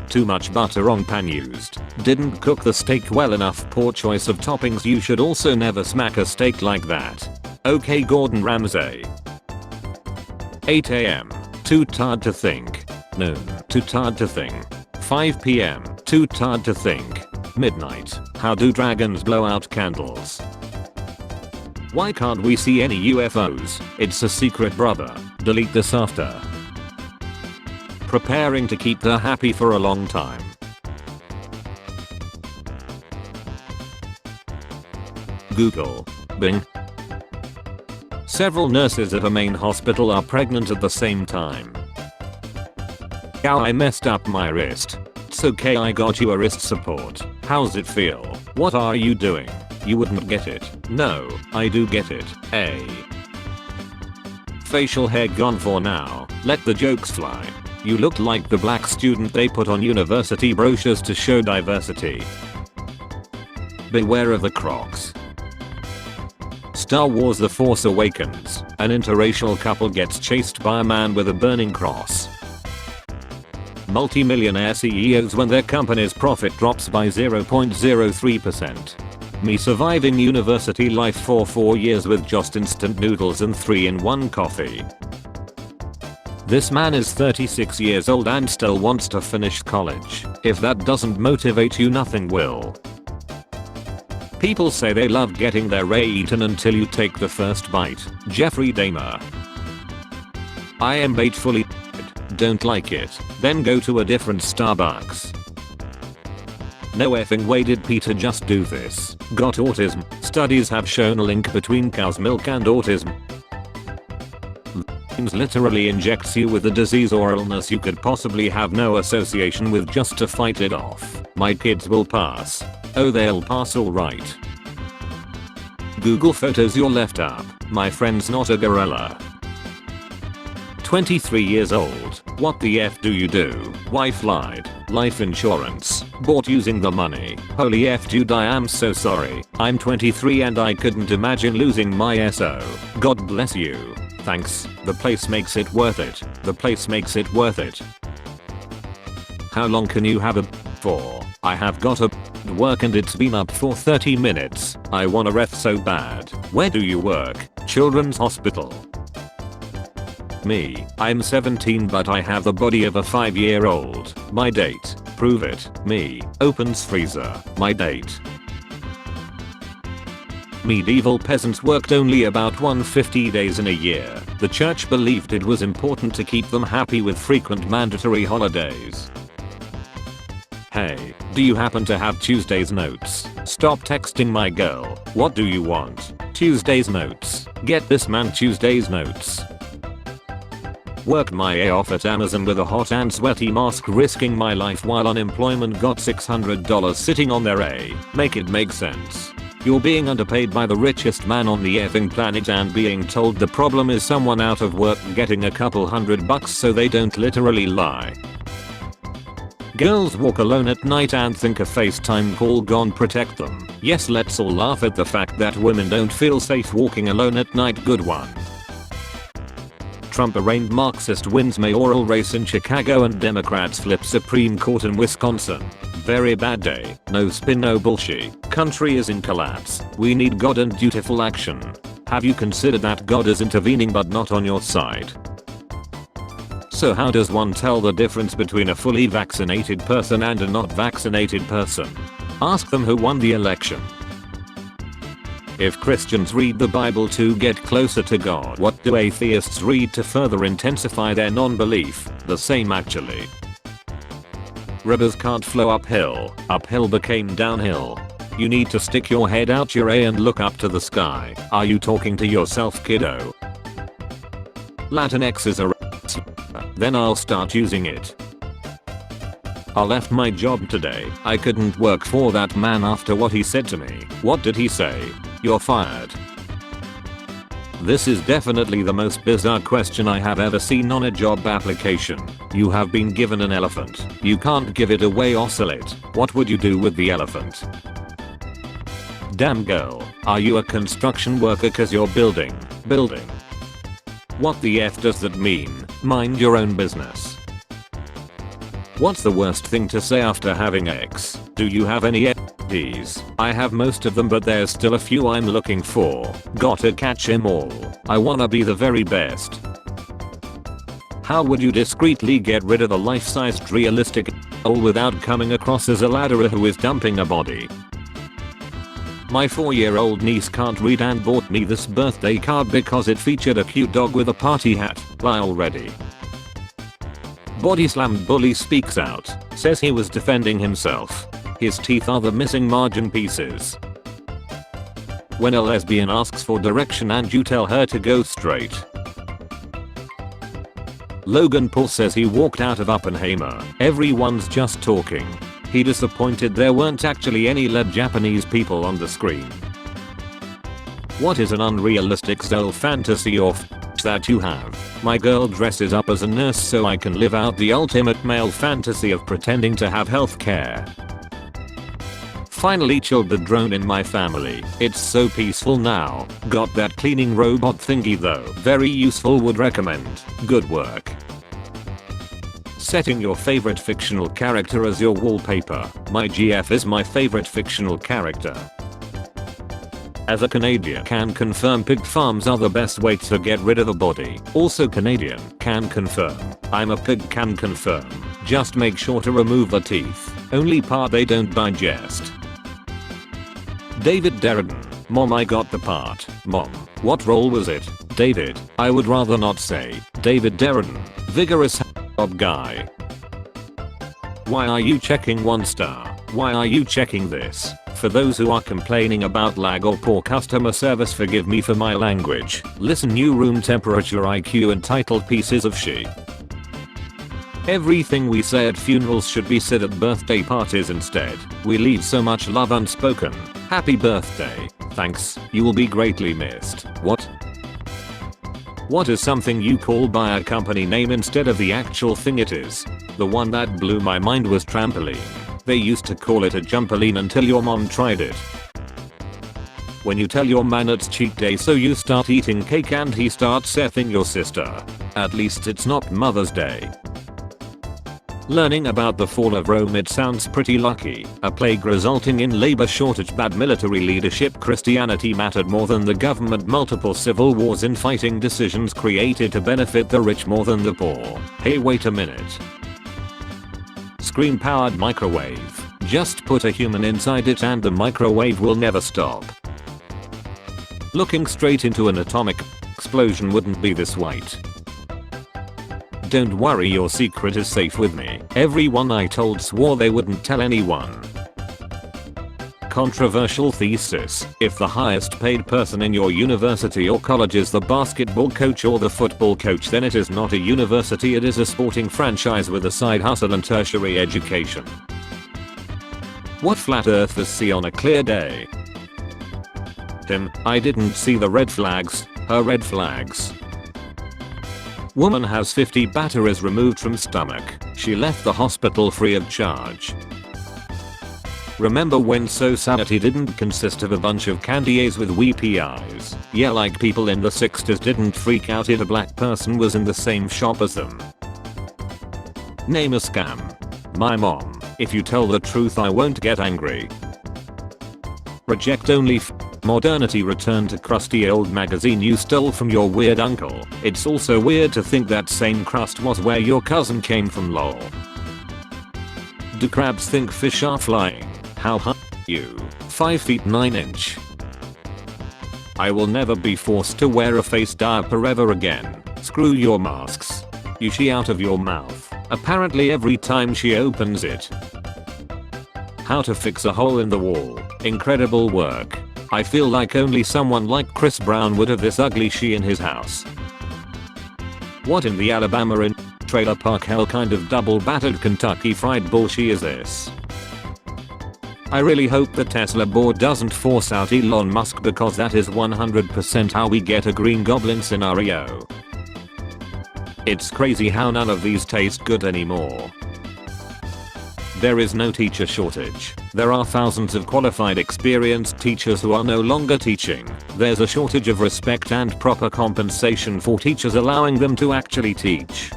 Too much butter wrong pan used. Didn't cook the steak well enough. Poor choice of toppings. You should also never smack a steak like that. Okay, Gordon Ramsay. 8 AM. Too tired to think. Noon. Too tired to think. 5 PM. Too tired to think. Midnight. How do dragons blow out candles? Why can't we see any UFOs? It's a secret, brother. Delete this after. Preparing to keep her happy for a long time. Google. Bing. Several nurses at a main hospital are pregnant at the same time. Ow, I messed up my wrist. It's okay, I got you a wrist support. How's it feel? What are you doing? You wouldn't get it. No, I do get it. A. Facial hair gone for now. Let the jokes fly. You look like the black student they put on university brochures to show diversity. Beware of the Crocs. Star Wars: The Force Awakens. An interracial couple gets chased by a man with a burning cross. Multi-millionaire CEOs when their company's profit drops by 0.03%. Me surviving university life for 4 years with just instant noodles and 3-in-1 coffee. This man is 36 years old and still wants to finish college. If that doesn't motivate you, nothing will. People say they love getting their ray eaten until you take the first bite. Jeffrey Dahmer. I am batefully don't like it. Then go to a different Starbucks. No effing way did Peter just do this. Got autism. Studies have shown a link between cow's milk and autism. Literally injects you with a disease or illness you could possibly have no association with just to fight it off. My kids will pass. Oh, they'll pass alright. Google Photos you're left up. My friend's not a gorilla. 23 years old. What the F do you do? Wife lied. Life insurance. Bought using the money. Holy F dude, I am so sorry. I'm 23 and I couldn't imagine losing my SO. God bless you. Thanks. The place makes it worth it. The place makes it worth it. How long can you have a for? I have got a work and it's been up for 30 minutes. I wanna ref so bad. Where do you work? Children's hospital. Me. I'm 17 but I have the body of a 5-year-old. My date. Prove it. Me. Opens freezer. My date. Medieval peasants worked only about 150 days in a year. The church believed it was important to keep them happy with frequent mandatory holidays. Hey, do you happen to have Tuesday's notes? Stop texting my girl. What do you want? Tuesday's notes. Get this man Tuesday's notes. Worked my A off at Amazon with a hot and sweaty mask, risking my life while unemployment. Got $600 sitting on their A. Make it make sense. You're being underpaid by the richest man on the effing planet and being told the problem is someone out of work getting a couple $100 so they don't literally lie. Girls walk alone at night and think a FaceTime call gon' protect them. Yes, let's all laugh at the fact that women don't feel safe walking alone at night. Good one. Trump arraigned Marxist wins mayoral race in Chicago and Democrats flip Supreme Court in Wisconsin. Very bad day. No spin, no bullshit. Country is in collapse. We need God and dutiful action. Have you considered that God is intervening but not on your side? So how does one tell the difference between a fully vaccinated person and a not vaccinated person? Ask them who won the election. If Christians read the Bible to get closer to God, what do atheists read to further intensify their non-belief? The same actually. Rivers can't flow uphill. Uphill became downhill. You need to stick your head out your A and look up to the sky. Are you talking to yourself, kiddo? Latinx is a then I'll start using it. I left my job today. I couldn't work for that man after what he said to me. What did he say? You're fired. This is definitely the most bizarre question I have ever seen on a job application. You have been given an elephant. You can't give it away or sell it. What would you do with the elephant? Damn girl. Are you a construction worker cause you're building? What the F does that mean? Mind your own business. What's the worst thing to say after having X? Do you have any STDs? I have most of them, but there's still a few I'm looking for. Gotta catch 'em all. I wanna be the very best. How would you discreetly get rid of a life-sized realistic hole without coming across as a ladderer who is dumping a body? My 4-year-old niece can't read and bought me this birthday card because it featured a cute dog with a party hat. Lie already. Body slammed bully speaks out. Says he was defending himself. His teeth are the missing margin pieces. When a lesbian asks for direction and you tell her to go straight. Logan Paul says he walked out of Oppenheimer. Everyone's just talking. He disappointed there weren't actually any lead Japanese people on the screen. What is an unrealistic soul fantasy or that you have? My girl dresses up as a nurse so I can live out the ultimate male fantasy of pretending to have health care. Finally chilled the drone in my family. It's so peaceful now. Got that cleaning robot thingy though. Very useful, would recommend. Good work. Setting your favorite fictional character as your wallpaper. My GF is my favorite fictional character. As a Canadian, can confirm pig farms are the best way to get rid of a body. Also Canadian, can confirm. I'm a pig, can confirm. Just make sure to remove the teeth. Only part they don't digest. David Derridon. Mom, I got the part. Mom, what role was it? David, I would rather not say. David Derridon. Vigorous guy. Why are you checking 1 star? Why are you checking this? For those who are complaining about lag or poor customer service, forgive me for my language. Listen, new room temperature IQ entitled pieces of shit. Everything we say at funerals should be said at birthday parties instead. We leave so much love unspoken. Happy birthday. Thanks. You will be greatly missed. What is something you call by a company name instead of the actual thing it is? The one that blew my mind was trampoline. They used to call it a jumpoline until your mom tried it. When you tell your man it's cheat day so you start eating cake and he starts effing your sister. At least it's not Mother's Day. Learning about the fall of Rome, it sounds pretty lucky. A plague resulting in labor shortage, bad military leadership, Christianity mattered more than the government, multiple civil wars, infighting decisions created to benefit the rich more than the poor. Hey, wait a minute. Screen powered microwave. Just put a human inside it and the microwave will never stop. Looking straight into an atomic explosion wouldn't be this white. Don't worry, your secret is safe with me. Everyone I told swore they wouldn't tell anyone. Controversial thesis. If the highest paid person in your university or college is the basketball coach or the football coach, then it is not a university, it is a sporting franchise with a side hustle and tertiary education. What flat earthers see on a clear day? I didn't see the red flags. Her red flags. Woman has 50 batteries removed from stomach. She left the hospital free of charge. Remember when society didn't consist of a bunch of candies with weepy eyes? Yeah, like people in the 60s didn't freak out if a black person was in the same shop as them. Name a scam. My mom. If you tell the truth I won't get angry. Reject only modernity, return to crusty old magazine you stole from your weird uncle. It's also weird to think that same crust was where your cousin came from, lol. Do crabs think fish are flying? How high are you? 5 feet 9 inch. I will never be forced to wear a face diaper ever again. Screw your masks. You shit out of your mouth. Apparently every time she opens it. How to fix a hole in the wall. Incredible work. I feel like only someone like Chris Brown would have this ugly she in his house. What in the Alabama in trailer park hell kind of double battered Kentucky fried bullshit is this? I really hope the Tesla board doesn't force out Elon Musk, because that is 100% how we get a Green Goblin scenario. It's crazy how none of these taste good anymore. There is no teacher shortage. There are thousands of qualified, experienced teachers who are no longer teaching. There's a shortage of respect and proper compensation for teachers, allowing them to actually teach.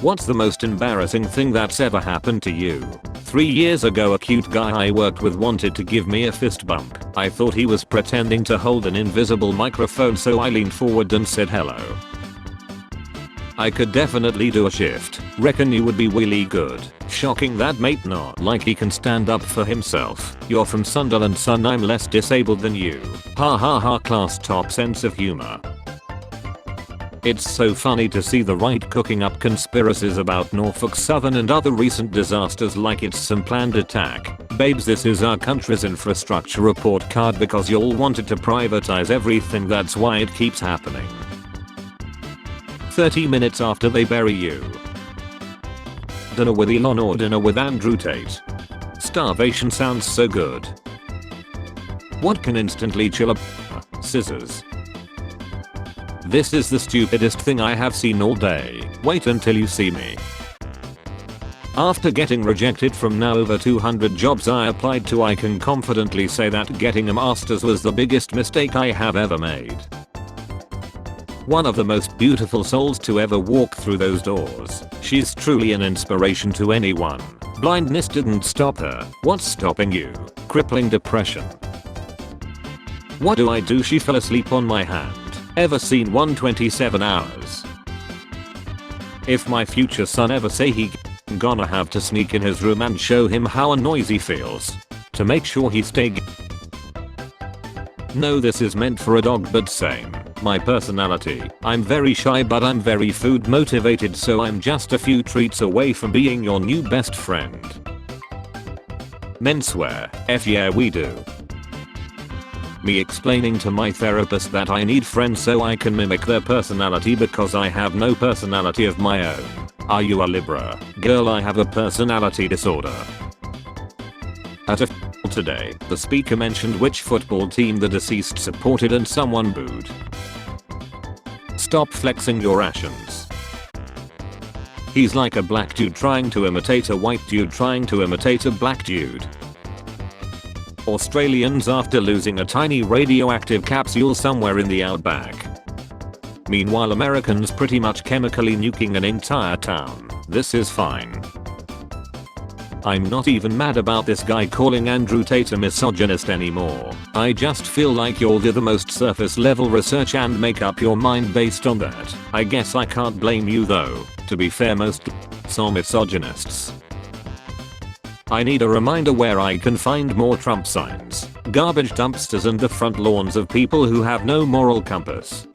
What's the most embarrassing thing that's ever happened to you? 3 years ago a cute guy I worked with wanted to give me a fist bump. I thought he was pretending to hold an invisible microphone, so I leaned forward and said hello. I could definitely do a shift. Reckon you would be really good. Shocking that mate not like he can stand up for himself. You're from Sunderland son, I'm less disabled than you. Ha ha ha, class top sense of humor. It's so funny to see the right cooking up conspiracies about Norfolk Southern and other recent disasters like it's some planned attack. Babes, this is our country's infrastructure report card because y'all wanted to privatize everything, that's why it keeps happening. 30 minutes after they bury you. Dinner with Elon or dinner with Andrew Tate? Starvation sounds so good. What can instantly chill a scissors? This is the stupidest thing I have seen all day. Wait until you see me. After getting rejected from now over 200 jobs I applied to, I can confidently say that getting a master's was the biggest mistake I have ever made. One of the most beautiful souls to ever walk through those doors. She's truly an inspiration to anyone. Blindness didn't stop her. What's stopping you? Crippling depression. What do I do? She fell asleep on my hand. Ever seen 127 hours? If my future son ever say he gonna have to sneak in his room and show him how a noisy feels. To make sure he stay. No, this is meant for a dog, but same. My personality. I'm very shy but I'm very food motivated, so I'm just a few treats away from being your new best friend. Men swear, F yeah we do. Me explaining to my therapist that I need friends so I can mimic their personality because I have no personality of my own. Are you a Libra? Girl, I have a personality disorder. At a today, the speaker mentioned which football team the deceased supported and someone booed. Stop flexing your rations. He's like a black dude trying to imitate a white dude trying to imitate a black dude. Australians after losing a tiny radioactive capsule somewhere in the outback. Meanwhile Americans pretty much chemically nuking an entire town. This is fine. I'm not even mad about this guy calling Andrew Tate a misogynist anymore. I just feel like y'all do the most surface level research and make up your mind based on that. I guess I can't blame you though. To be fair, most are misogynists. I need a reminder where I can find more Trump signs, garbage dumpsters and the front lawns of people who have no moral compass.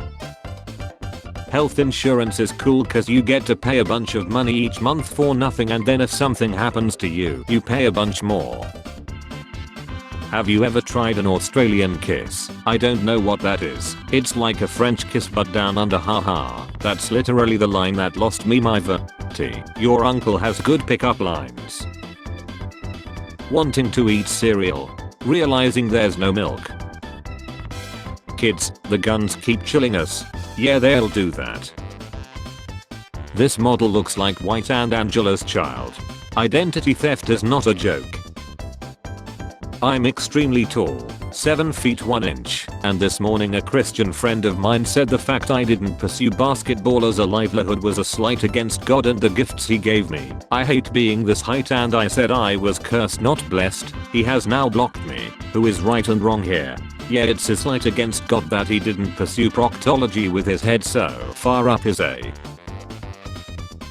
Health insurance is cool cause you get to pay a bunch of money each month for nothing, and then if something happens to you, you pay a bunch more. Have you ever tried an Australian kiss? I don't know what that is. It's like a French kiss but down under, haha. That's literally the line that lost me my virginity. Your uncle has good pickup lines. Wanting to eat cereal. Realizing there's no milk. Kids, the guns keep chilling us. Yeah, they'll do that. This model looks like White and Angela's child. Identity theft is not a joke. I'm extremely tall, 7 feet 1 inch, and this morning a Christian friend of mine said the fact I didn't pursue basketball as a livelihood was a slight against God and the gifts he gave me. I hate being this height and I said I was cursed not blessed. He has now blocked me. Who is right and wrong here? Yeah, it's a slight against God that he didn't pursue proctology with his head so far up his A.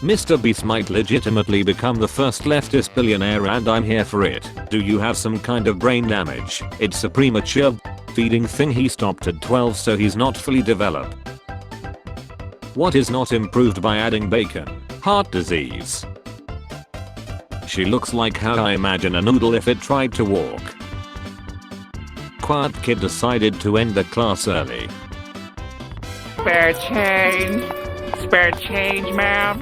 Mr. Beast might legitimately become the first leftist billionaire and I'm here for it. Do you have some kind of brain damage? It's a premature feeding thing. He stopped at 12 so he's not fully developed. What is not improved by adding bacon? Heart disease. She looks like how I imagine a noodle if it tried to walk. Quiet kid decided to end the class early. Spare change. Spare change, ma'am.